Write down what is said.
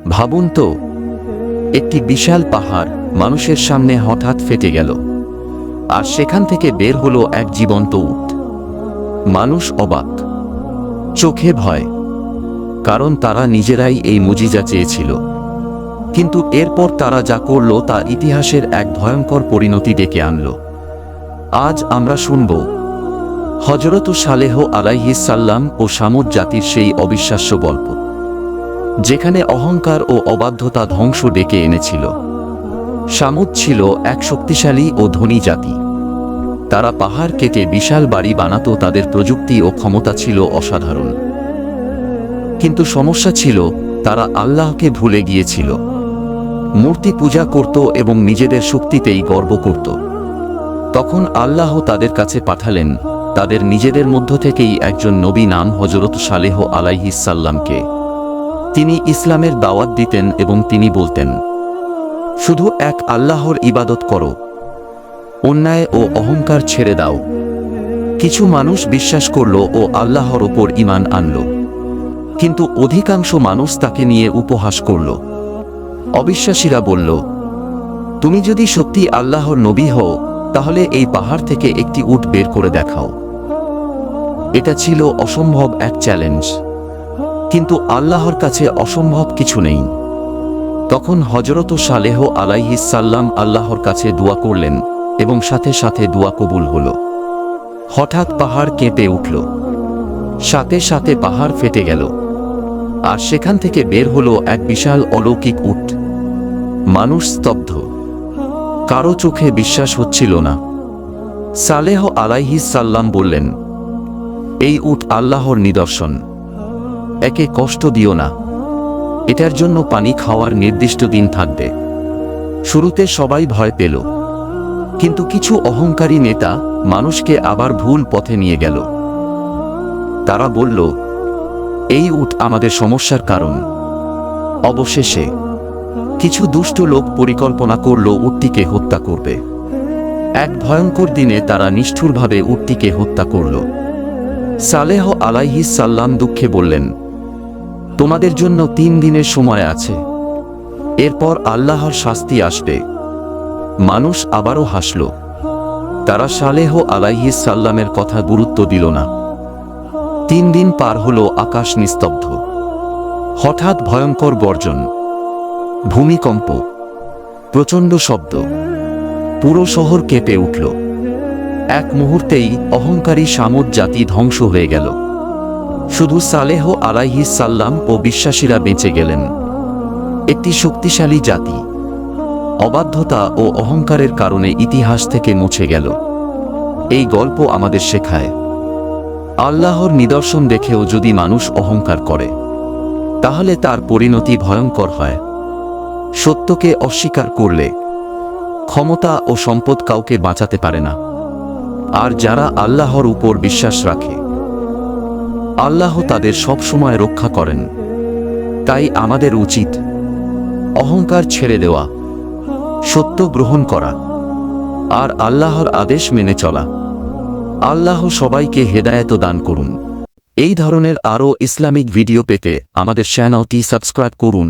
ভাবুন তো, একটি বিশাল পাহাড় মানুষের সামনে হঠাৎ ফেটে গেল, আর সেখান থেকে বের হলো এক জীবন্ত উট। মানুষ অবাক, চোখে ভয়, কারণ তারা নিজেরাই এই মুজিজা চেয়েছিল। কিন্তু এরপর তারা যা করল তা ইতিহাসের এক ভয়ঙ্কর পরিণতি ডেকে আনল। আজ আমরা শুনব হযরত সালেহ আলাইহিস সাল্লাম ও সামুদ জাতির সেই অবিশ্বাস্য গল্প, যেখানে অহংকার ও অবাধ্যতা ধ্বংস ডেকে এনেছিল। সামুদ ছিল এক শক্তিশালী ও ধনী জাতি। তারা পাহাড় কেটে বিশাল বাড়ি বানাত, তাদের প্রযুক্তি ও ক্ষমতা ছিল অসাধারণ। কিন্তু সমস্যা ছিল, তারা আল্লাহকে ভুলে গিয়েছিল। মূর্তি পূজা করত এবং নিজেদের শক্তিতেই গর্ব করত। তখন আল্লাহ তাদের কাছে পাঠালেন তাদের নিজেদের মধ্য থেকেই একজন নবী, নাম হযরত সালেহ আলাইহিস সাল্লামকে। তিনি ইসলামের দাওয়াত দিতেন এবং তিনি বলতেন, শুধু এক আল্লাহর ইবাদত করো, অন্যায় ও অহংকার ছেড়ে দাও। কিছু মানুষ বিশ্বাস করল ও আল্লাহর ওপর ঈমান আনল, কিন্তু অধিকাংশ মানুষ তাকে নিয়ে উপহাস করল। অবিশ্বাসীরা বলল, তুমি যদি সত্যি আল্লাহর নবী হও, তাহলে এই পাহাড় থেকে একটি উট বের করে দেখাও। এটা ছিল অসম্ভব এক চ্যালেঞ্জ, কিন্তু আল্লাহর কাছে অসম্ভব কিছু নেই। তখন হযরত সালেহ আলাইহিস সাল্লাম আল্লাহর কাছে দোয়া করলেন এবং সাথে সাথে দোয়া কবুল হল। হঠাৎ পাহাড় কেঁপে উঠল, সাথে সাথে পাহাড় ফেটে গেল, আর সেখান থেকে বের হলো এক বিশাল অলৌকিক উট। মানুষ স্তব্ধ, কারো চোখে বিশ্বাস হচ্ছিল না। সালেহ আলাইহিস সাল্লাম বললেন, এই উট আল্লাহর নিদর্শন, একে কষ্ট দিও না। এটার জন্য পানি খাওয়ার নির্দিষ্ট দিন থাকবে। শুরুতে সবাই ভয় পেল, কিন্তু কিছু অহংকারী নেতা মানুষকে আবার ভুল পথে নিয়ে গেল। তারা বলল, এই উট আমাদের সমস্যার কারণ। অবশেষে কিছু দুষ্ট লোক পরিকল্পনা করল উটটিকে হত্যা করবে। এক ভয়ঙ্কর দিনে তারা নিষ্ঠুরভাবে উটটিকে হত্যা করল। সালেহ আলাইহিস সাল্লাম দুঃখে বললেন, তোমাদের জন্য 3 দিনের সময় আছে, এরপর আল্লাহর শাস্তি আসবে। মানুষ আবারও হাসল। তারা সালেহ আলাইহিস সাল্লামের কথা গুরুত্ব দিল না। 3 দিন পার হলো, আকাশ নিস্তব্ধ। হঠাৎ ভয়ঙ্কর গর্জন, ভূমিকম্প, প্রচণ্ড শব্দ, পুরো শহর কেঁপে উঠল। এক মুহূর্তেই অহংকারী সামুদ জাতি ধ্বংস হয়ে গেল। শুধু সালেহ আলাইহিস সাল্লাম ও বিশ্বাসীরা বেঁচে গেলেন। একটি শক্তিশালী জাতি অবাধ্যতা ও অহংকারের কারণে ইতিহাস থেকে মুছে গেল। এই গল্প আমাদের শেখায়, আল্লাহর নিদর্শন দেখেও যদি মানুষ অহংকার করে, তাহলে তার পরিণতি ভয়ঙ্কর হয়। সত্যকে অস্বীকার করলে ক্ষমতা ও সম্পদ কাউকে বাঁচাতে পারে না। আর যারা আল্লাহর উপর বিশ্বাস রাখে, আল্লাহ তাদের সব সময় রক্ষা করেন। তাই আমাদের উচিত অহংকার ছেড়ে দেওয়া, সত্য গ্রহণ করা, আর আল্লাহর আদেশ মেনে চলা। আল্লাহ সবাইকে হেদায়েত দান করুন। এই ধরনের আরও ইসলামিক ভিডিও পেতে আমাদের চ্যানেলটি সাবস্ক্রাইব করুন।